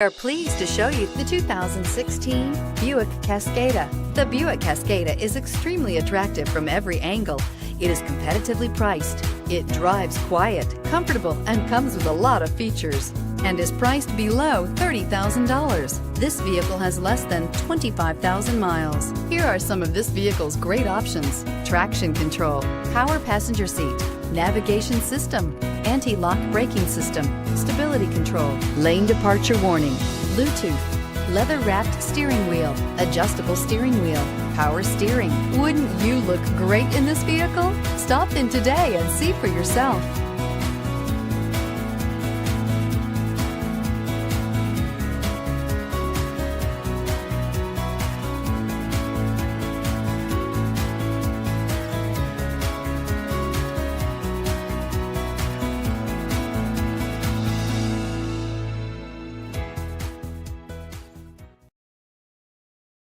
We are pleased to show you the 2016 Buick Cascada. The Buick Cascada is extremely attractive from every angle. It is competitively priced. It drives quiet, comfortable, and comes with a lot of features, and is priced below $30,000. This vehicle has less than 25,000 miles. Here are some of this vehicle's great options: traction control, power passenger seat, navigation system, anti-lock braking system, stability control, lane departure warning, Bluetooth, leather-wrapped steering wheel, adjustable steering wheel, power steering. Wouldn't you look great in this vehicle? Stop in today and see for yourself.